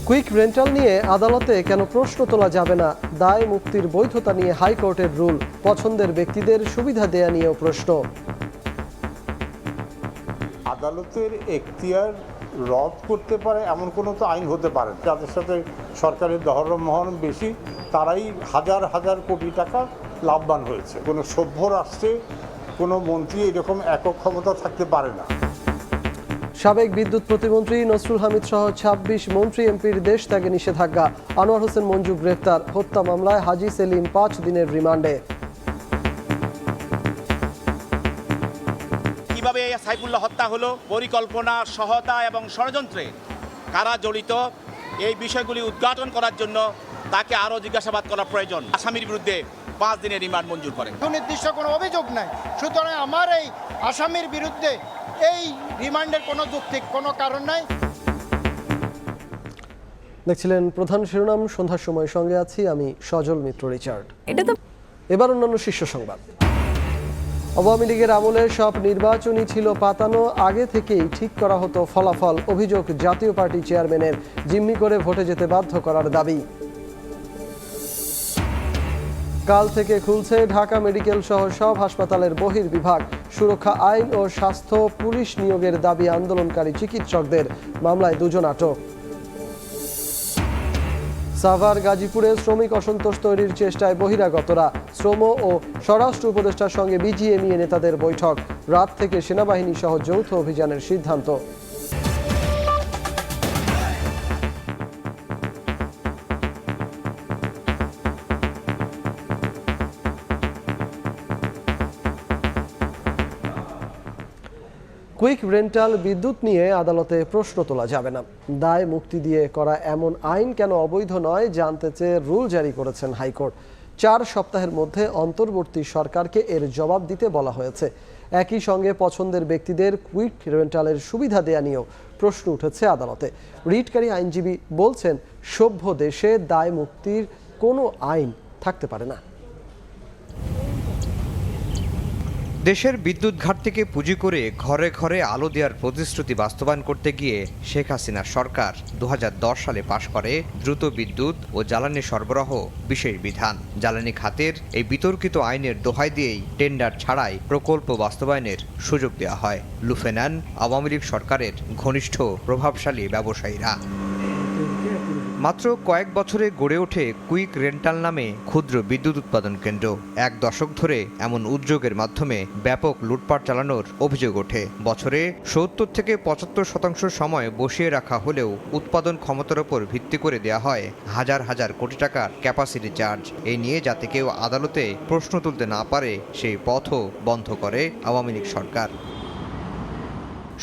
Quick rental নিয়ে আদালতে কেন প্রশ্ন তোলা যাবে না, দায় মুক্তির বৈধতা নিয়ে হাইকোর্টের রুল, পছন্দের ব্যক্তিদের সুবিধা দেয়া নিয়েও প্রশ্ন। আদালতের এখতিয়ার রদ করতে পারে এমন কোনো তো আইন হতে পারে না। যাদের সাথে সরকারের দহরম বেশি তারাই হাজার হাজার কোটি টাকা লাভবান হয়েছে। কোনো সভ্য রাষ্ট্রে কোনো মন্ত্রী এরকম একক ক্ষমতা থাকতে পারে না। সাবেক বিদ্যুৎ প্রতিমন্ত্রী নসরুল হামিদ সহ ২৬ মন্ত্রী এমপির দেশ ত্যাগে নিষেধাজ্ঞা, আনোয়ার হোসেন মঞ্জু গ্রেফতার, হত্যা মামলায় হাজী সেলিম ৫ দিনের রিমান্ডে। কিভাবে সাইফুল্লাহ হত্যা হলো, পরিকল্পনা, সহায়তা এবং ষড়যন্ত্রে কারা জড়িত, এই বিষয়গুলি উদ্ঘাটন করার জন্য তাকে আরও জিজ্ঞাসাবাদ করা প্রয়োজন। আসামির বিরুদ্ধে ৫ দিনের রিমান্ড মঞ্জুর করেন। সুনির্দিষ্ট কোনো অভিযোগ নাই, সুতরাং আমার এই আসামির বিরুদ্ধে এই রিমান্ডের কোনো যৌক্তিক কোনো কারণ নাই। দেখছিলেন প্রধান শিরোনাম, সন্ধ্যার সময় সঙ্গে আছি আমি সজল মিত্র রিচার্ড। এবার অন্যান্য শীর্ষ সংবাদ। আওয়ামী লীগের আমলে সব নির্বাচনই ছিল পাতানো, আগে থেকেই ঠিক করা হতো ফলাফল, অভিযোগ জাতীয় পার্টি চেয়ারম্যানের, জিম্মি করে ভোটে যেতে বাধ্য করার দাবি। কাল থেকে খুলছে ঢাকা মেডিকেল সহ সব হাসপাতালের বহির্বিভাগ, সুরক্ষা আইন ও স্বাস্থ্য পুলিশ নিয়োগের দাবি আন্দোলনকারী চিকিৎসকদের, মামলায় ২ জন আটক। সাভার গাজীপুরে শ্রমিক অসন্তোষ তৈরির চেষ্টায় বহিরাগতরা, শ্রম ও স্বরাষ্ট্র উপদেষ্টার সঙ্গে বিজিএমইএ নেতাদের বৈঠক, রাত থেকে সেনাবাহিনী সহ যৌথ অভিযানের সিদ্ধান্ত। কুইক রেন্টাল বিদ্যুৎ নিয়ে আদালতে প্রশ্ন তোলা যাবে না, দায় মুক্তি দিয়ে করা এমন আইন কেন অবৈধ নয় জানতে চেয়ে রুল জারি করেছেন হাইকোর্ট। ৪ সপ্তাহের মধ্যে অন্তর্বর্তী সরকারকে এর জবাব দিতে বলা হয়েছে। একই সঙ্গে পছন্দের ব্যক্তিদের কুইক রেন্টালের সুবিধা দেয়া নিয়েও প্রশ্ন উঠেছে আদালতে। রিটকারী আইনজীবী বলছেন, সভ্য দেশে দায় মুক্তির কোনো আইন থাকতে পারে না। দেশের বিদ্যুৎ ঘাটতিকে পুঁজি করে ঘরে ঘরে আলো দেওয়ার প্রতিশ্রুতি বাস্তবায়ন করতে গিয়ে শেখ হাসিনা সরকার ২০১০ সালে পাশ করে দ্রুত বিদ্যুৎ ও জ্বালানি সরবরাহ বিশেষ বিধান। জ্বালানি খাতের এই বিতর্কিত আইনের দোহাই দিয়েই টেন্ডার ছাড়াই প্রকল্প বাস্তবায়নের সুযোগ দেওয়া হয়। লুফে নেন আওয়ামী লীগ সরকারের ঘনিষ্ঠ প্রভাবশালী ব্যবসায়ীরা। মাত্র কয়েক বছরে গড়ে ওঠে কুইক রেন্টাল নামে ক্ষুদ্র বিদ্যুৎ উৎপাদন কেন্দ্র। ১ দশক ধরে এমন উদ্যোগের মাধ্যমে ব্যাপক লুটপাট চালানোর অভিযোগ ওঠে। বছরে ৭০ থেকে ৭৫% সময় বসিয়ে রাখা হলেও উৎপাদন ক্ষমতার উপর ভিত্তি করে দেয়া হয় হাজার হাজার কোটি টাকার ক্যাপাসিটি চার্জ। এই নিয়ে যাতে কেউ আদালতে প্রশ্ন তুলতে না পারে সেই পথও বন্ধ করে আওয়ামী লীগ সরকার।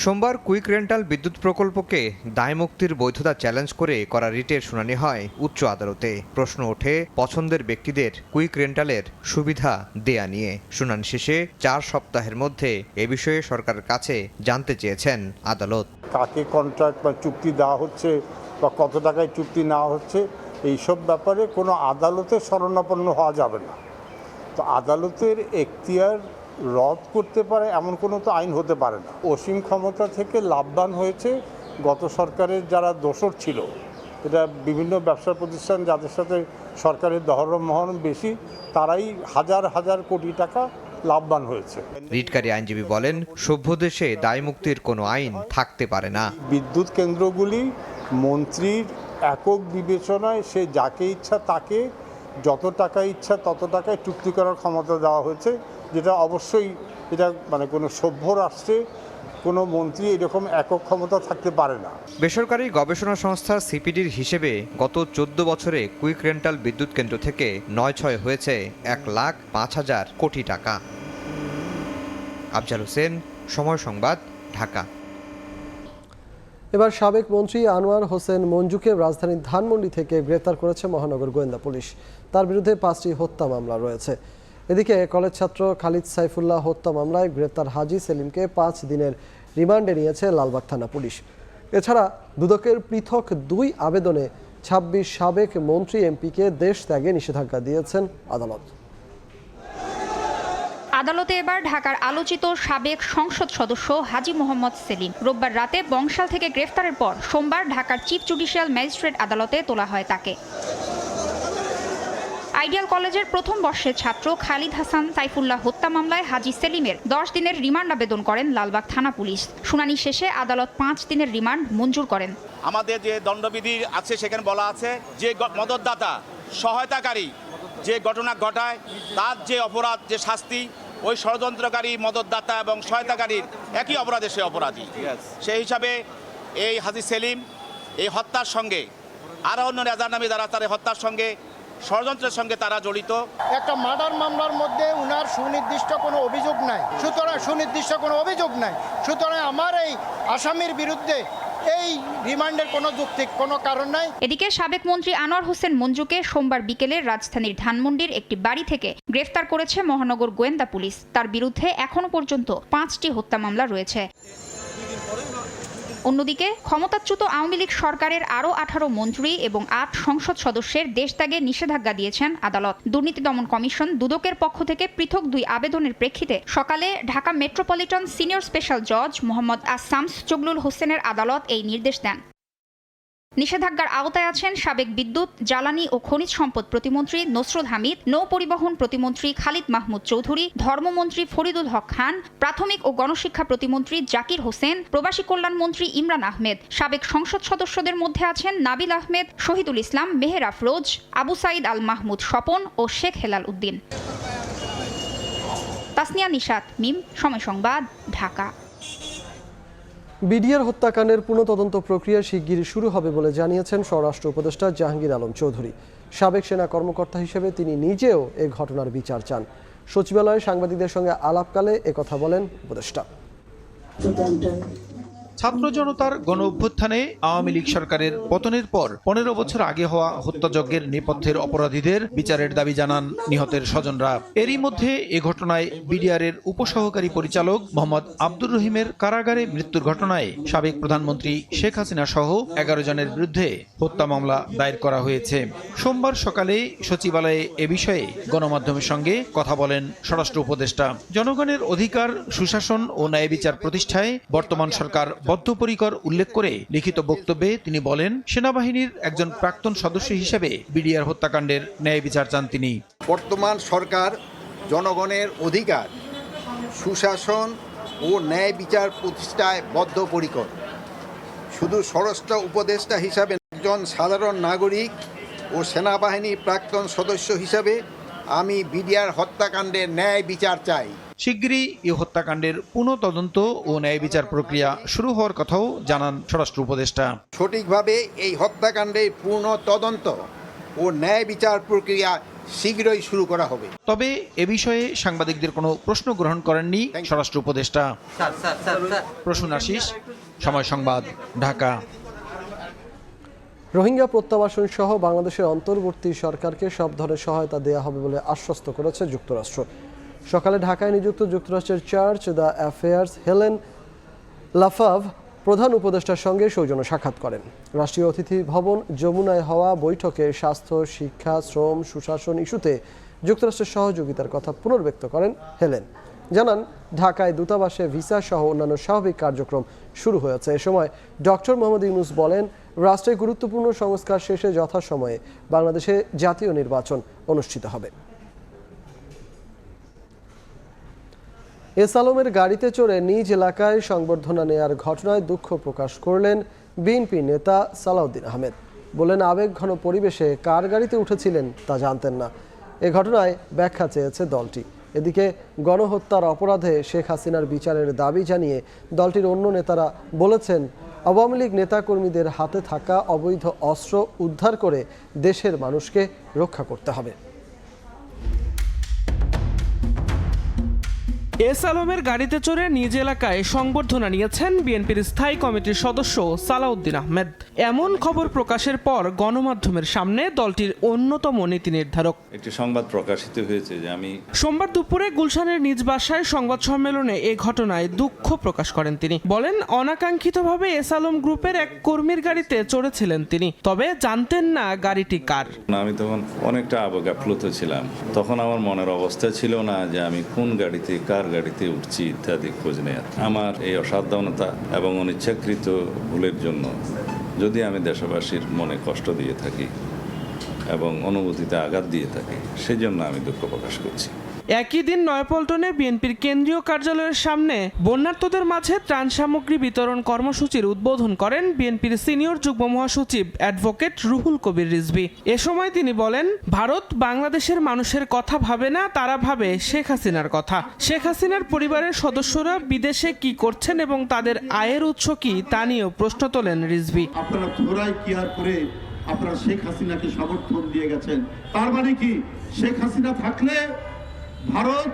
সোমবার কুইক রেন্টাল বিদ্যুৎ প্রকল্পকে দায়মুক্তির বৈধতা চ্যালেঞ্জ করে করা রিটের শুনানি হয় উচ্চ আদালতে। প্রশ্ন ওঠে পছন্দের ব্যক্তিদের কুইক রেন্টালের সুবিধা দেয়া নিয়ে। শুনানি শেষে ৪ সপ্তাহের মধ্যে এ বিষয়ে সরকারের কাছে জানতে চেয়েছেন আদালত। কাকে কন্ট্রাক্ট বা চুক্তি দেওয়া হচ্ছে বা কত টাকায় চুক্তি নেওয়া হচ্ছে, এইসব ব্যাপারে কোনো আদালতের শরণাপন্ন হওয়া যাবে না। তো আদালতের এখতিয়ার রদ করতে পারে এমন কোনো তো আইন হতে পারে না। অসীম ক্ষমতা থেকে লাভবান হয়েছে গত সরকারের যারা দোসর ছিল, এটা বিভিন্ন ব্যবসা প্রতিষ্ঠান যাদের সাথে সরকারের দহরম বেশি তারাই হাজার হাজার কোটি টাকা লাভবান হয়েছে। রিটকারী আইনজীবী বলেন, সভ্য দেশে দায় মুক্তির কোনো আইন থাকতে পারে না। বিদ্যুৎ কেন্দ্রগুলি মন্ত্রীর একক বিবেচনায় সে যাকে ইচ্ছা তাকে যত টাকা ইচ্ছা তত টাকায় চুক্তি করার ক্ষমতা দেওয়া হয়েছে, যেটা অবশ্যই এটা মানে কোনো সভ্য রাষ্ট্রে কোনো মন্ত্রী এরকম একক ক্ষমতা থাকতে পারে না। বেসরকারি গবেষণা সংস্থা সিপিডির হিসেবে গত ১৪ বছরে কুইক রেন্টাল বিদ্যুৎ কেন্দ্র থেকে ৯/৬ হয়েছে ১,০৫,০০০ কোটি টাকা। আফজাল হোসেন, সময় সংবাদ, ঢাকা। এবার সাবেক মন্ত্রী আনোয়ার হোসেন মঞ্জুকে রাজধানীর ধানমন্ডি থেকে গ্রেফতার করেছে মহানগর গোয়েন্দা পুলিশ। তার বিরুদ্ধে 5টি হত্যা মামলা রয়েছে। এদিকে কলেজ ছাত্র খালিদ সাইফুল্লাহ হত্যা মামলায় গ্রেপ্তার হাজী সেলিমকে 5 দিনের রিমান্ডে নিয়েছে লালবাগ থানা পুলিশ। এছাড়া দুদকের পৃথক 2 আবেদনে 26 সাবেক মন্ত্রী এমপিকে দেশ ত্যাগে নিষেধাজ্ঞা দিয়েছেন আদালত। আদালতে এবার ঢাকার আলোচিত সাবেক সংসদ সদস্য হাজী মোহাম্মদ সেলিম। রোববার রাতে বংশাল থেকে গ্রেফতারের পর সোমবার ঢাকার চিফ জুডিশিয়াল ম্যাজিস্ট্রেট আদালতে তোলা হয় তাকে। আইডিয়াল কলেজের প্রথম বর্ষের ছাত্র খালিদ হাসান সাইফুল্লাহ হত্যা মামলায় হাজী সেলিমের 10 দিনের রিমান্ড আবেদন করেন লালবাগ থানা পুলিশ। শুনানি শেষে আদালত 5 দিনের রিমান্ড মঞ্জুর করেন। আমাদের যে দণ্ডবিধি আছে সেখানে বলা আছে যে মদতদাতা সহায়তাকারী যে ঘটনা ঘটায় তার যে অপরাধ যে শাস্তি ওই ষড়যন্ত্রকারী মদতদাতা এবং সহায়তাকারীর একই অপরাধে সে অপরাধী। সেই হিসাবে এই হাজী সেলিম এই হত্যার সঙ্গে আরও অন্য রেজার নামে যারা তার হত্যার সঙ্গে ষড়যন্ত্রের সঙ্গে তারা জড়িত। একটা মার্ডার মামলার মধ্যে উনার সুনির্দিষ্ট কোনো অভিযোগ নাই, সুতরাং আমার এই আসামির বিরুদ্ধে এই রিমান্ডের কোনো যৌক্তিক কোনো কারণ নাই। এদিকে সাবেক মন্ত্রী আনোয়ার হোসেন মঞ্জুকে সোমবার বিকেলে রাজধানীর ধানমন্ডির একটি বাড়ি থেকে গ্রেফতার করেছে মহানগর গোয়েন্দা পুলিশ। তার বিরুদ্ধে এখনো পর্যন্ত 5টি হত্যা মামলা রয়েছে। অন্যদিকে ক্ষমতাচ্যুত আওয়ামী লীগ সরকারের আরও 18 মন্ত্রী এবং 8 সংসদ সদস্যের দেশত্যাগে নিষেধাজ্ঞা দিয়েছেন আদালত। দুর্নীতি দমন কমিশন দুদকের পক্ষ থেকে পৃথক 2 আবেদনের প্রেক্ষিতে সকালে ঢাকা মেট্রোপলিটন সিনিয়র স্পেশাল জজ মোহাম্মদ আসামস জগলুল হোসেনের আদালত এই নির্দেশ দেন। নিষেধাজ্ঞার আওতায় আছেন সাবেক বিদ্যুৎ, জ্বালানি ও খনিজ সম্পদ প্রতিমন্ত্রী নসরুল হামিদ, নৌ পরিবহন প্রতিমন্ত্রী খালিদ মাহমুদ চৌধুরী, ধর্মমন্ত্রী ফরিদুল হক খান, প্রাথমিক ও গণশিক্ষা প্রতিমন্ত্রী জাকির হোসেন, প্রবাসী কল্যাণ মন্ত্রী ইমরান আহমেদ। সাবেক সংসদ সদস্যদের মধ্যে আছেন নাবিল আহমেদ, শহীদুল ইসলাম, মেহের আফরোজ, আবু সাইদ আল মাহমুদ স্বপন ও শেখ হেলাল উদ্দিন। তাসনিয়া নিশাত, মিম, সময় সংবাদ, ঢাকা। বিডিআর হত্যাকাণ্ডের পুনঃতদন্ত প্রক্রিয়া শিগগিরই শুরু হবে বলে জানিয়েছেন স্বরাষ্ট্র উপদেষ্টা জাহাঙ্গীর আলম চৌধুরী। সাবেক সেনা কর্মকর্তা হিসেবে তিনি নিজেও এ ঘটনার বিচার চান। সচিবালয়ে সাংবাদিকদের সঙ্গে আলাপকালে একথা বলেন উপদেষ্টা। ছাত্র জনতার গণ অভ্যুত্থানে আওয়ামী লীগ সরকারের পতনের পর 15 বছর আগে হওয়া হত্যাযজ্ঞের নেপথ্যের অপরাধীদের বিচারের দাবি জানান নিহতের স্বজনরা। এরই মধ্যে এ ঘটনায় বিডিআরের উপসহকারী পরিচালক মোহাম্মদ আব্দুর রহিমের কারাগারে মৃত্যুর ঘটনায় সাবেক প্রধানমন্ত্রী শেখ হাসিনা সহ 11 জনের বিরুদ্ধে হত্যা মামলা দায়ের করা হয়েছে। সোমবার সকালে সচিবালয়ে এ বিষয়ে গণমাধ্যমের সঙ্গে কথা বলেন স্বরাষ্ট্র উপদেষ্টা। জনগণের অধিকার, সুশাসন ও ন্যায় বিচার প্রতিষ্ঠায় বর্তমান সরকার বদ্ধপরিকর উল্লেখ করে লিখিত বক্তব্যে তিনি বলেন, সেনাবাহিনীর একজন প্রাক্তন সদস্য হিসেবে বিডিআর হত্যাকাণ্ডের ন্যায় বিচার চান তিনি। বর্তমান সরকার জনগণের অধিকার, সুশাসন ও ন্যায় বিচার প্রতিষ্ঠায় বদ্ধপরিকর। শুধু স্বরাষ্ট্র উপদেষ্টা হিসাবে একজন সাধারণ নাগরিক ও সেনাবাহিনীর প্রাক্তন সদস্য হিসাবে আমি বিডিআর হত্যাকাণ্ডের ন্যায় বিচার চাই। শিগগিরই এই হত্যাকাণ্ডের পুনঃতদন্ত ও ন্যায় বিচার প্রক্রিয়া শুরু হওয়ার কথাও জানান স্বরাষ্ট্র উপদেষ্টা। সঠিকভাবে এই হত্যাকাণ্ডের পুনঃতদন্ত ও ন্যায় বিচার প্রক্রিয়া শীঘ্রই শুরু করা হবে। তবে এ বিষয়ে সাংবাদিকদের কোনো প্রশ্ন গ্রহণ করেননি স্বরাষ্ট্র উপদেষ্টা। প্রসূন আশিস, সময় সংবাদ, ঢাকা। রোহিঙ্গা প্রত্যাবাসন সহ বাংলাদেশের অন্তর্বর্তী সরকারকে সব ধরনের সহায়তা দেওয়া হবে বলে আশ্বস্ত করেছে যুক্তরাষ্ট্র। সকালে ঢাকায় নিযুক্ত যুক্তরাষ্ট্রের চার্চ দ্য অ্যাফেয়ার্স হেলেন লাফাভ প্রধান উপদেষ্টার সঙ্গে সৌজন্য সাক্ষাৎ করেন। রাষ্ট্রীয় অতিথি ভবন যমুনায় হওয়া বৈঠকে স্বাস্থ্য, শিক্ষা, শ্রম, সুশাসন ইস্যুতে যুক্তরাষ্ট্রের সহযোগিতার কথা পুনর্ব্যক্ত করেন হেলেন। জানান, ঢাকায় দূতাবাসে ভিসা সহ অন্যান্য স্বাভাবিক কার্যক্রম শুরু হয়েছে। এ সময় ডক্টর মোহাম্মদ ইউনূস বলেন, রাষ্ট্রের গুরুত্বপূর্ণ সংস্কার শেষে যথাসময়ে বাংলাদেশে জাতীয় নির্বাচন অনুষ্ঠিত হবে। এস আলমের গাড়িতে চড়ে নিজ এলাকায় সংবর্ধনা নেয়ার ঘটনায় দুঃখ প্রকাশ করলেন বিএনপি নেতা সালাউদ্দিন আহমেদ। বলেন, আবেগঘন পরিবেশে কার গাড়িতে উঠেছিলেন তা জানতেন না। এ ঘটনায় ব্যাখ্যা চেয়েছে দলটি। এদিকে গণহত্যার অপরাধে শেখ হাসিনার বিচারের দাবি জানিয়ে দলটির অন্য নেতারা বলেছেন, আওয়ামী লীগ নেতাকর্মীদের হাতে থাকা অবৈধ অস্ত্র উদ্ধার করে দেশের মানুষকে রক্ষা করতে হবে। এস আলমের গাড়িতে চড়ে নিজ এলাকায় সংবর্ধনা নিয়েছেন বিএনপির স্থায়ী কমিটির সদস্য সালাউদ্দিন আহমেদ। এমন খবর প্রকাশের পর গণমাধ্যমের সামনে দলটির অন্যতম নীতি নির্ধারক একটি সংবাদ প্রকাশিত হয়েছে যে আমি সোমবার দুপুরে গুলশানের নিজ বাসায় সংবাদ সম্মেলনে এ ঘটনায় দুঃখ প্রকাশ করেন তিনি। বলেন, অনাকাঙ্ক্ষিতভাবে এস আলম গ্রুপের এক কর্মীর গাড়িতে চড়েছিলেন তিনি, তবে জানতেন না গাড়িটি কার। আমি তখন অনেকটা আবেগাপ্লুত ছিলাম। তখন আমার মনের অবস্থা ছিল না যে আমি কোন গাড়িতে কার গাড়িতে উঠছি ইত্যাদি খোঁজ নেয়ার। আমার এই অসাবধানতা এবং অনিচ্ছাকৃত ভুলের জন্য যদি আমি দেশবাসীর মনে কষ্ট দিয়ে থাকি এবং অনুভূতিতে আঘাত দিয়ে থাকি, সেজন্য আমি দুঃখ প্রকাশ করছি। একই দিন নয়াপল্টনে বিএনপির কেন্দ্রীয় কার্যালয়ের সামনে বন্যার্তদের মাঝে ত্রাণ সামগ্রী বিতরণ কর্মসূচির উদ্বোধন করেন বিএনপির সিনিয়র যুগ্ম মহাসচিব অ্যাডভোকেট রুহুল কবির রিজভী। এ সময় তিনি বলেন, ভারত বাংলাদেশের মানুষের কথা ভাবে না, তারা ভাবে শেখ হাসিনার কথা। শেখ হাসিনার পরিবারের সদস্যরা বিদেশে কি করছেন এবং তাদের আয়ের উৎস কি তা নিয়েও প্রশ্ন তোলেন রিজভী। আপনারা থোড়াই কেয়ার করে আপনারা শেখ হাসিনাকে সমর্থন দিয়ে গেছেন, তার মানে কি শেখ হাসিনা থাকলে ভারত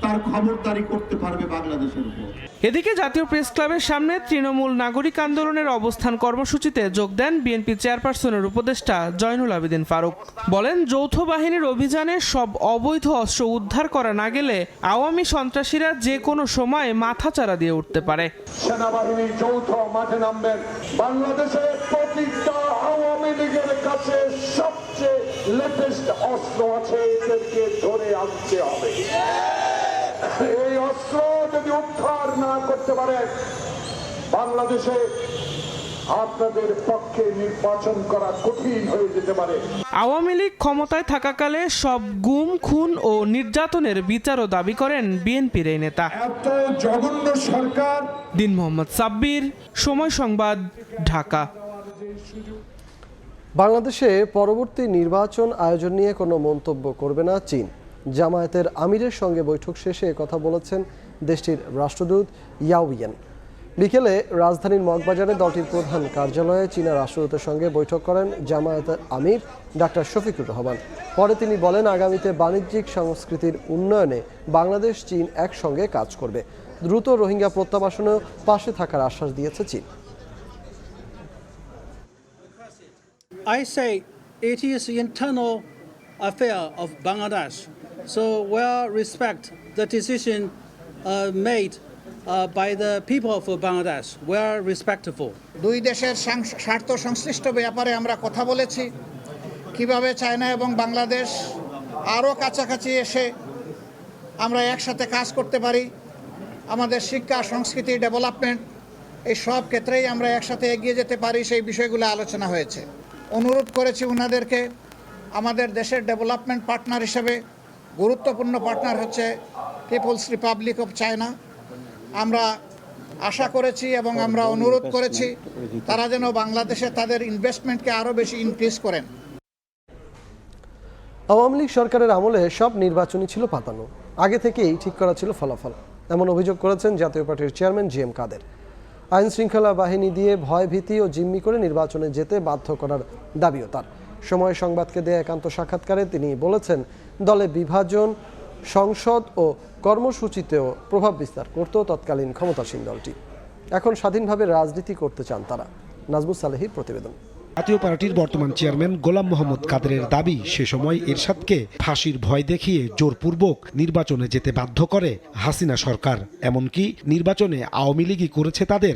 তার খবরদারি করতে পারবে বাংলাদেশের উপর। এদিকে জাতীয় প্রেস ক্লাবের সামনে তৃণমূল নাগরিক আন্দোলনের অবস্থান কর্মসূচিতে যোগ দেন বিএনপি চেয়ারপারসনের উপদেষ্টা জয়নুল আবেদিন ফারুক। বলেন, যৌথ বাহিনীর অভিযানে সব অবৈধ অস্ত্র উদ্ধার করা না গেলে আওয়ামী সন্ত্রাসীরা যে কোনো সময় মাথাচাড়া দিয়ে উঠতে পারে। সেনাবাহিনী যৌথ মাঠে নামবেন। বাংলাদেশের প্রতিটা আওয়ামী লীগের কাছে সবচেয়ে লেটেস্ট অস্ত্র আছে, এদেরকে ধরে আনতে হবে। এই অস্ত্র যদি উদ্ধার না করতে পারে, বাংলাদেশে আপনাদের পক্ষে নির্বাচন করা কঠিন হয়ে যেতে পারে। আওয়ামী লীগ ক্ষমতায় থাকাকালে সব গুম, খুন ও নির্যাতনের বিচারও দাবি করেন বিএনপির এই নেতা। এত জঘন্য সরকার। দিন মোহাম্মদ সাব্বির, সময় সংবাদ, ঢাকা। বাংলাদেশে পরবর্তী নির্বাচন আয়োজন নিয়ে কোনো মন্তব্য করবে না চীন। জামায়াতের আমিরের সঙ্গে বৈঠক শেষে কথা বলেছেন দেশটির রাষ্ট্রদূত ইয়াওইয়েন। বিকেলে রাজধানীর মগবাজারে দলটির প্রধান কার্যালয়ে চীনা রাষ্ট্রদূতের সঙ্গে বৈঠক করেন জামায়াতের আমির ডাক্তার শফিকুর রহমান। পরে তিনি বলেন, আগামীতে বাণিজ্যিক সংস্কৃতির উন্নয়নে বাংলাদেশ চীন একসঙ্গে কাজ করবে। দ্রুত রোহিঙ্গা প্রত্যাবাসনেও পাশে থাকার আশ্বাস দিয়েছে চীন। I say it is internal affair of Bangladesh, so we'll respect the decision made by the people of Bangladesh. We're respectful. দুই দেশের স্বার্থ সংশ্লিষ্ট ব্যাপারে আমরা কথা বলেছি, কিভাবে চায়না এবং বাংলাদেশ আরও কাছাকাছি এসে আমরা একসাথে কাজ করতে পারি। আমাদের শিক্ষা, সংস্কৃতি, ডেভেলপমেন্ট এই সব ক্ষেত্রেই আমরা একসাথে এগিয়ে যেতে পারি, সেই বিষয়গুলো আলোচনা হয়েছে। অনুরোধ করেছি ওনাদেরকে আমাদের দেশের ডেভেলপমেন্ট পার্টনার হিসেবে গুরুত্বপূর্ণ পার্টনার হচ্ছে পিপলস রিপাবলিক অফ চায়না। আমরা আশা করেছি এবং আমরা অনুরোধ করেছি তারা যেন বাংলাদেশে তাদের ইনভেস্টমেন্টকে আরও বেশি ইনক্রিজ করেন। আওয়ামী লীগ সরকারের আমলে সব নির্বাচনই ছিল পাতানো, আগে থেকেই ঠিক করা ছিল ফলাফল, এমন অভিযোগ করেছেন জাতীয় পার্টির চেয়ারম্যান জি.এম. কাদের। আইন শৃঙ্খলা বাহিনী দিয়ে ভয় ভীতি ও জিম্মি করে নির্বাচনে যেতে বাধ্য করার দাবিও তার। সময় সংবাদকে দেয়া একান্ত সাক্ষাৎকারে তিনি বলেছেন, দলে বিভাজন সংসদ ও কর্মসূচিতেও প্রভাব বিস্তার করত তৎকালীন ক্ষমতাসীন দলটি। এখন স্বাধীনভাবে রাজনীতি করতে চান তারা। নাজমুস সালেহীর প্রতিবেদন। জাতীয় পার্টির বর্তমান চেয়ারম্যান গোলাম মোহাম্মদ কাদেরের দাবি, সে সময় এরশাদকে ফাঁসির ভয় দেখিয়ে জোরপূর্বক নির্বাচনে যেতে বাধ্য করে হাসিনা সরকার। এমনকি নির্বাচনে আওয়ামী লীগই করেছে তাদের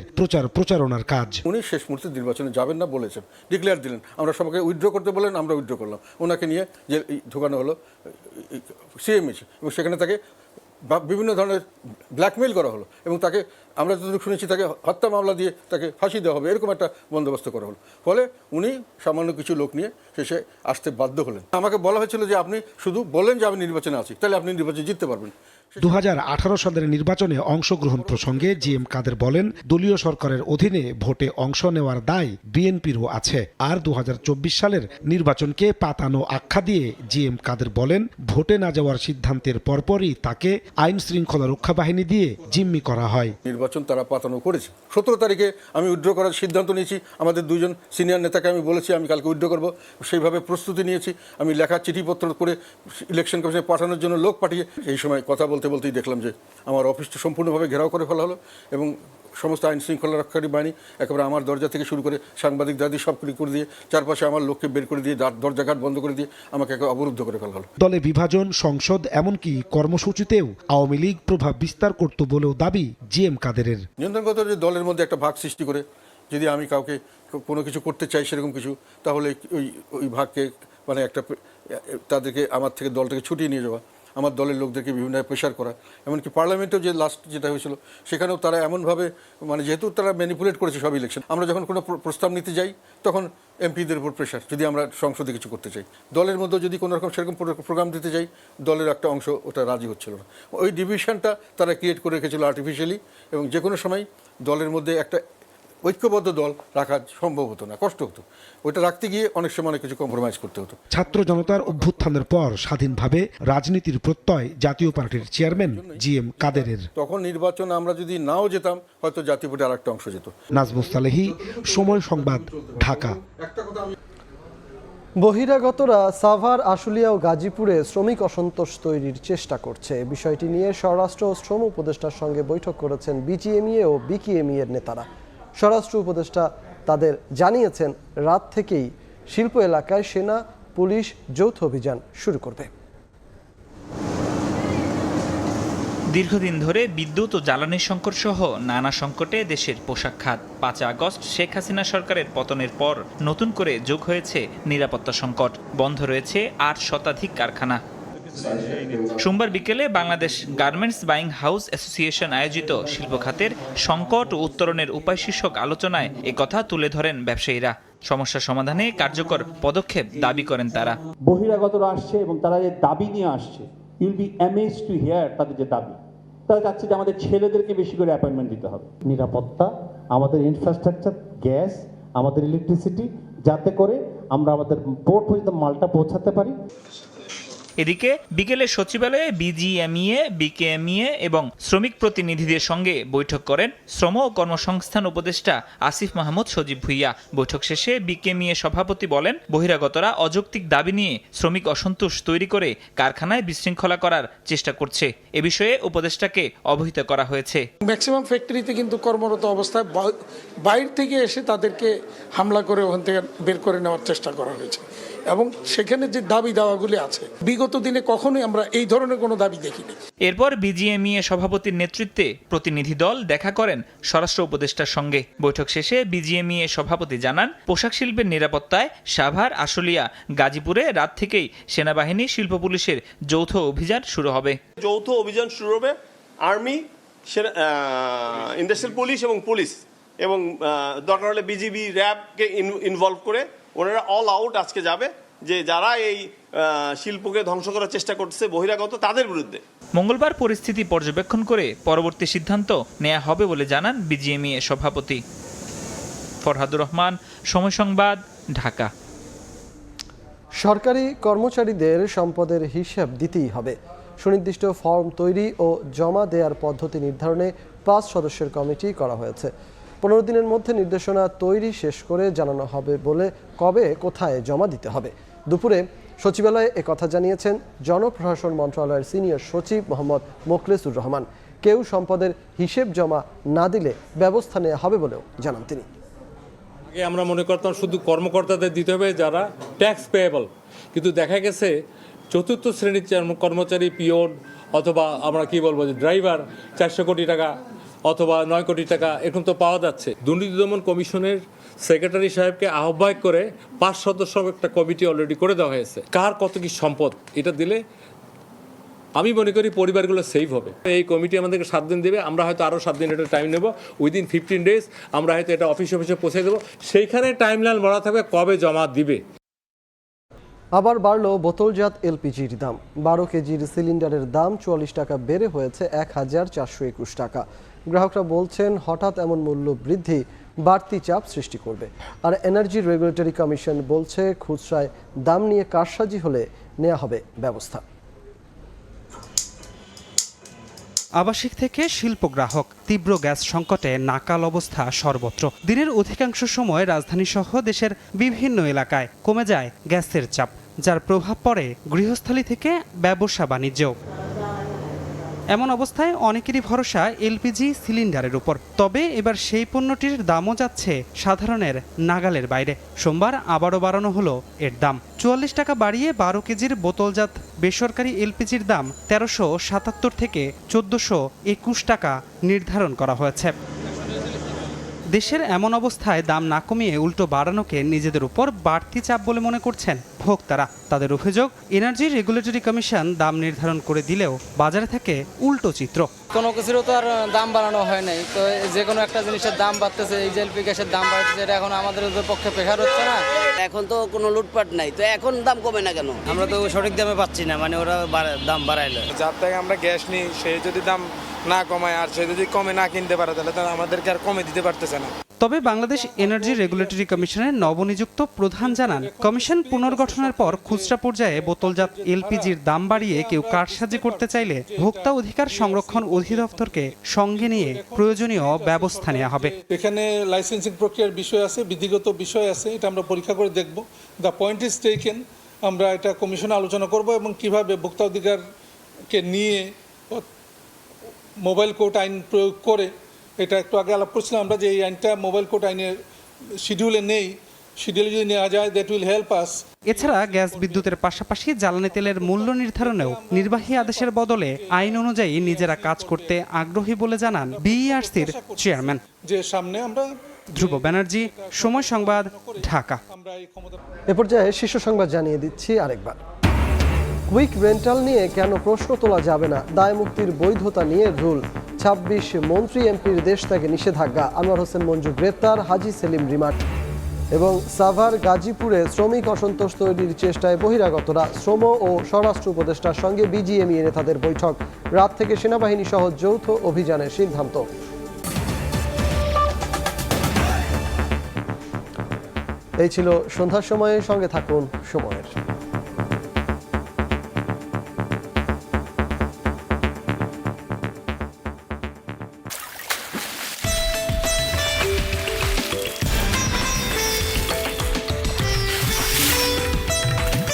প্রচারণার কাজ। উনি শেষ মুহূর্তে নির্বাচনে যাবেন না বলেছেন, ডিক্লেয়ার দিলেন। আমরা সবাইকে উইথড্র করতে বলেন, আমরা উইথড্র করলাম। ওনাকে নিয়ে যে ঢোকানো হলো সিএমএইচ, এবং সেখানে তাকে বিভিন্ন ধরনের ব্ল্যাকমেইল করা হলো এবং তাকে আমরা যতটুকু শুনেছি তাকে হত্যা মামলা দিয়ে তাকে ফাঁসি দেওয়া হবে, এরকম একটা বন্দোবস্ত করা হলো। ফলে উনি সামান্য কিছু লোক নিয়ে শেষে আসতে বাধ্য হলেন। আমাকে বলা হয়েছিল যে আপনি শুধু বলেন যে আমি নির্বাচনে আছি, তাহলে আপনি নির্বাচনে জিততে পারবেন। 2018 সালের নির্বাচনে অংশগ্রহণ প্রসঙ্গে জি.এম. কাদের বলেন, দলীয় সরকারের অধীনে ভোটে অংশ নেওয়ার দায় বিএনপিরও আছে। আর 2024 সালের নির্বাচনকে পাতানো আখ্যা দিয়ে জি.এম. কাদের বলেন, ভোটে না যাওয়ার সিদ্ধান্তের পরপরই তাকে আইন শৃঙ্খলা রক্ষা বাহিনী দিয়ে জিম্মি করা হয়। নির্বাচন তারা পাতানো করেছে। 17 তারিখে আমি উইথড্র করার সিদ্ধান্ত নিয়েছি। আমাদের দুজন সিনিয়র নেতাকে আমি বলেছি আমি কালকে উইথড্র করব, সেইভাবে প্রস্তুতি নিয়েছি। আমি লেখা চিঠিপত্র করে ইলেকশন কমিশনে পাঠানোর জন্য লোক পাঠিয়ে এই সময় কথা বলতে বলতে বলতেই দেখলাম যে আমার অফিসটা সম্পূর্ণভাবে ঘেরাও করে ফেলা হলো এবং সমস্ত আইন শৃঙ্খলা রক্ষাকারী বাহিনী একেবারে আমার দরজা থেকে শুরু করে সাংবাদিক দাদি সব করে দিয়ে চারপাশে আমার লোককে বের করে দিয়ে দরজাঘাট বন্ধ করে দিয়ে আমাকে একেবারে অবরুদ্ধ করে ফেলা হলো। দলে বিভাজন, সংসদ এমনকি কর্মসূচিতেও আওয়ামী লীগ প্রভাব বিস্তার করত বলেও দাবি জিএম কাদেরের। নিয়ন্ত্রণগত যে দলের মধ্যে একটা ভাগ সৃষ্টি করে যদি আমি কাউকে কোনো কিছু করতে চাই সেরকম কিছু, তাহলে ওই ভাগকে মানে একটা তাদেরকে আমার থেকে দল থেকে ছুটিয়ে নিয়ে যাওয়া, আমার দলের লোকদেরকে বিভিন্নভাবে প্রেশার করা, এমনকি পার্লামেন্টেও যে লাস্ট যেটা হয়েছিল সেখানেও তারা এমনভাবে মানে যেহেতু তারা ম্যানিপুলেট করেছে সব ইলেকশন, আমরা যখন কোনো প্রস্তাব নিতে যাই তখন এমপিদের উপর প্রেশার, যদি আমরা সংসদে কিছু করতে চাই, দলের মধ্যে যদি কোনো রকম সেরকম প্রোগ্রাম দিতে যাই দলের একটা অংশ ওটা রাজি হচ্ছিল না। ওই ডিভিশনটা তারা ক্রিয়েট করে রেখেছিল আর্টিফিশিয়ালি, এবং যে কোনো সময় দলের মধ্যে একটা ঐক্যবদ্ধ দল রাখা সম্ভব হতো না, কষ্ট হতো। ওইটা রাখতে গিয়ে অনেক সময় অনেক কিছু কম্প্রোমাইজ করতে হতো। ছাত্র জনতার অভ্যুত্থানের পর স্বাধীনভাবে রাজনীতির প্রত্যয় জাতীয় পার্টির চেয়ারম্যান জিএম কাদেরের। তখন নির্বাচন আমরা যদি নাও যেতাম হয়তো জাতীয় পার্টির আরেকটা অংশ যেত। নাজমুস সালেহী, সময় সংবাদ, ঢাকা। বহিরাগতরা সাভার, আশুলিয়া ও গাজীপুরে শ্রমিক অসন্তোষ তৈরির চেষ্টা করছে। বিষয়টি নিয়ে স্বরাষ্ট্র ও শ্রম উপদেষ্টার সঙ্গে বৈঠক করেছেন বিজিএমইএ ও বিকেএমইএর নেতারা। স্বরাষ্ট্র উপদেষ্টা তাদের জানিয়েছেন রাত থেকেই শিল্প এলাকায় সেনা পুলিশ যৌথ অভিযান শুরু করবে। দীর্ঘদিন ধরে বিদ্যুৎ ও জ্বালানি সংকট সহ নানা সংকটে দেশের পোশাক খাত। ৫ আগস্ট শেখ হাসিনা সরকারের পতনের পর নতুন করে যোগ হয়েছে নিরাপত্তা সংকট। বন্ধ রয়েছে ৮ শতাধিক কারখানা। সোমবার বিকেলে Bangladesh garments buying house association আয়োজিত শিল্প খাতের সংকট ও উত্তরণের উপায় শীর্ষক আলোচনায় একথা তুলে ধরেন ব্যবসায়ীরা। সমস্যা সমাধানে কার্যকর পদক্ষেপ দাবি করেন তারা। বহিরাগতরা আসছে এবং তারা যে দাবি নিয়ে আসছে, you'll be amazed to hear তাদের যে দাবি। তারা চাচ্ছে যে আমাদের ছেলেদেরকে বেশি করে অ্যাপয়েন্টমেন্ট দিতে হবে, নিরাপত্তা, আমাদের ইনফ্রাস্ট্রাকচার, গ্যাস, আমাদের ইলেকট্রিসিটি, যাতে করে আমরা আমাদের পোর্ট পর্যন্ত মালটা পৌঁছাতে পারি। এদিকে বিকেলে সচিবালয়ে বিজিএমইএ, বিকেএমইএ এবং শ্রমিক প্রতিনিধিদের সঙ্গে বৈঠক করেন শ্রম ও কর্মসংস্থান উপদেষ্টা আসিফ মাহমুদ সজীব ভুইয়া। বৈঠক শেষে বিকেএমইএ সভাপতি বলেন, বহিরাগতরা অযৌক্তিক দাবি নিয়ে শ্রমিক অসন্তোষ তৈরি করে কারখানায় বিশৃঙ্খলা করার চেষ্টা করছে। এ বিষয়ে উপদেষ্টাকে অবহিত করা হয়েছে। ম্যাক্সিমাম ফ্যাক্টরিতে কিন্তু কর্মরত অবস্থায় বাইরে থেকে এসে তাদেরকে হামলা করে ওখান থেকে বের করে নেওয়ার চেষ্টা করা হয়েছে, এবং সেখানে যে দাবি দাওয়াগুলি আছে বিগত দিনে কখনোই আমরা এই ধরনের কোনো দাবি দেখিনি। এরপর বিজিএমইএ সভাপতির নেতৃত্বে প্রতিনিধি দল দেখা করেন স্বরাষ্ট্র উপদেষ্টার সঙ্গে। বৈঠক শেষে বিজিএমইএ সভাপতি জানান, পোশাক শিল্পের নিরাপত্তায় সাভার, আশুলিয়া, গাজীপুরে রাত থেকেই সেনাবাহিনী, শিল্প পুলিশের যৌথ অভিযান শুরু হবে। যৌথ অভিযান শুরু হবে আর্মি, ইন্ডাস্ট্রিয়াল পুলিশ এবং দরকার হলে বিজিবি, র্যাবকে ইনভলভ করে ওনারা অল আউট আজকে যাবে, যে যারা এই শিল্পকে ধ্বংস করার চেষ্টা করছে বহিরাগত, তাদের বিরুদ্ধে। মঙ্গলবার পরিস্থিতি পর্যবেক্ষণ করে পরবর্তী সিদ্ধান্ত নেওয়া হবে বলে জানান বিজিএমইএ সভাপতি। ফরহাদুর রহমান, সময় সংবাদ, ঢাকা। সরকারি কর্মচারীদের সম্পদের হিসাব দিতেই হবে। সুনির্দিষ্ট ফর্ম তৈরি ও জমা দেওয়ার পদ্ধতি নির্ধারণে ৫ সদস্যের কমিটি করা হয়েছে। ১৫ দিনের মধ্যে নির্দেশনা তৈরি শেষ করে জানানো হবে বলে কবে কোথায় জমা দিতে হবে। দুপুরে সচিবালয়ে একথা জানিয়েছেন জনপ্রশাসন মন্ত্রণালয়ের সিনিয়র সচিব মোহাম্মদ মোখলেসুর রহমান। কেউ সম্পদের হিসেব জমা না দিলে ব্যবস্থা নেওয়া হবে বলেও জানান তিনি। আগে আমরা মনে করতাম শুধু কর্মকর্তাদের দিতে হবে যারা ট্যাক্স পেয়েবল, কিন্তু দেখা গেছে চতুর্থ শ্রেণীর কর্মচারী, পিওন অথবা আমরা কি বলবো যে ড্রাইভার ৪০০ কোটি টাকা অথবা ৯ কোটি টাকা এরকম তো পাওয়া যাচ্ছে। দুর্নীতি দমন কমিশনের সেক্রেটারি সাহেবকে আহ্বায়ক করে ৫ সদস্য একটা কমিটি অলরেডি করে দেওয়া হয়েছে। কার কত কি সম্পদ এটা দিলে আমি মনে করি পরিবারগুলো সেভ হবে। এই কমিটি আমাদেরকে 7 দিন দেবে, আমরা হয়তো আরও 7 দিন এটা টাইম নেব। উইদিন 15 ডেজ আমরা হয়তো এটা অফিসে পৌঁছে দেবো। সেইখানে টাইমলাইন বলা থাকবে কবে জমা দিবে। আবার বাড়ল বোতলজাত এলপিজির দাম। ১২ কেজির সিলিন্ডারের দাম ৪৪ টাকা বেড়ে হয়েছে ১,৪২১ টাকা। গ্রাহকরা বলছেন হঠাৎ এমন মূল্য বৃদ্ধি বাড়তি চাপ সৃষ্টি করবে। আর এনার্জি রেগুলেটরি কমিশন বলছে খুচরায় দাম নিয়ে কারসাজি হলে নেওয়া হবে ব্যবস্থা। আবাসিক থেকে শিল্প গ্রাহক, তীব্র গ্যাস সংকটে নাকাল অবস্থা সর্বত্র। দিনের অধিকাংশ সময় রাজধানীসহ দেশের বিভিন্ন এলাকায় কমে যায় গ্যাসের চাপ, যার প্রভাব পড়ে গৃহস্থালী থেকে ব্যবসা বাণিজ্যেও। এমন অবস্থায় অনেকেরই ভরসা এলপিজি সিলিন্ডারের উপর। তবে এবার সেই পণ্যটির দামও যাচ্ছে সাধারণের নাগালের বাইরে। সোমবার আবারও বাড়ানো হলো এর দাম। ৪৪ টাকা বাড়িয়ে ১২ কেজির বোতলজাত বেসরকারি এলপিজির দাম ১৩৭৭ থেকে ১৪২১ টাকা নির্ধারণ করা হয়েছে। দেশের এমন অবস্থায় দাম না কমিয়ে উল্টো বাড়ানোকে নিজেদের উপর বাড়তি চাপ বলে মনে করছেন ভোক্তারা। তাদের অভিযোগ, এনার্জি রেগুলেটরি কমিশন দাম নির্ধারণ করে দিলেও বাজারে থাকে উল্টো চিত্র। কোনো কিছুরও তো আর দাম বাড়ানো হয় নাই, তো যে কোনো একটা জিনিসের দাম বাড়তেছে, এই যে এলপি গ্যাসের দাম বাড়তেছে, এটা এখন আমাদের পক্ষে প্রেশার হচ্ছে না। এখন তো কোনো লুটপাট নাই, তো এখন দাম কমে না কেন? আমরা তো সঠিক দামে পাচ্ছি না, মানে ওরা দাম বাড়াইলো। যার থেকে আমরা গ্যাস নিই সে যদি দাম না কমায় আর সে যদি কমে না কিনতে পারে তাহলে তো আমাদেরকে আর কমে দিতে পারতেছে না। তবে বাংলাদেশ এনার্জি রেগুলেটরি কমিশনের নবনিযুক্ত প্রধান জানান, কমিশন পুনর্গঠনের পর খুচরা পর্যায়ে বোতলজাত এলপিজির দাম বাড়িয়ে কেউ কারসাজি করতে চাইলে ভোক্তা অধিকার সংরক্ষণ অধিদপ্তরকে সঙ্গে নিয়ে প্রয়োজনীয় ব্যবস্থা নেওয়া হবে। এখানে লাইসেন্সিং প্রক্রিয়ার বিষয় আছে, বিধিগত বিষয় আছে, এটা আমরা পরীক্ষা করে দেখব। দ্য পয়েন্ট ইজ টেকেন, আমরা এটা কমিশনে আলোচনা করব এবং কিভাবে ভোক্তা অধিকারকে নিয়ে মোবাইল কোর্ট আইন প্রয়োগ করে, এটা একটু আগে আলাপ করছিলাম আমরা যে এই আইনটা মোবাইল কোর্ট আইনের শিডিউলে নেই, শিডিউলে যদি নেওয়া যায় দ্যাট উইল হেল্প আস। এছাড়া গ্যাস বিদ্যুতের পাশাপাশি জ্বালানি তেলের মূল্য নির্ধারণেও নির্বাহী আদেশের বদলে আইন অনুযায়ী নিজেরা কাজ করতে আগ্রহী বলে জানান বিইআরসির চেয়ারম্যান। যে সামনে আমরা ধ্রুব ব্যানার্জি, সময় সংবাদ, ঢাকা। এ পর্যায়ে শীর্ষ সংবাদ জানিয়ে দিচ্ছি আরেকবার। কুইক রেন্টাল নিয়ে কেন প্রশ্ন তোলা যাবে না, দায় মুক্তির বৈধতা নিয়ে রুল। ২৬ মন্ত্রী এমপির দেশ থেকে নিষেধাজ্ঞা, আনোয়ার হোসেন মঞ্জু গ্রেপ্তার, হাজি সেলিম রিমান্ড। এবং সাভার গাজীপুরে শ্রমিক অসন্তোষ তৈরির চেষ্টায় বহিরাগতরা, শ্রম ও স্বরাষ্ট্র উপদেষ্টার সঙ্গে বিজিএমইএ নেতাদের বৈঠক, রাত থেকে সেনাবাহিনী সহ যৌথ অভিযানের সিদ্ধান্ত। এই ছিল সন্ধ্যার সময়ে, সঙ্গে থাকুন সময়ের।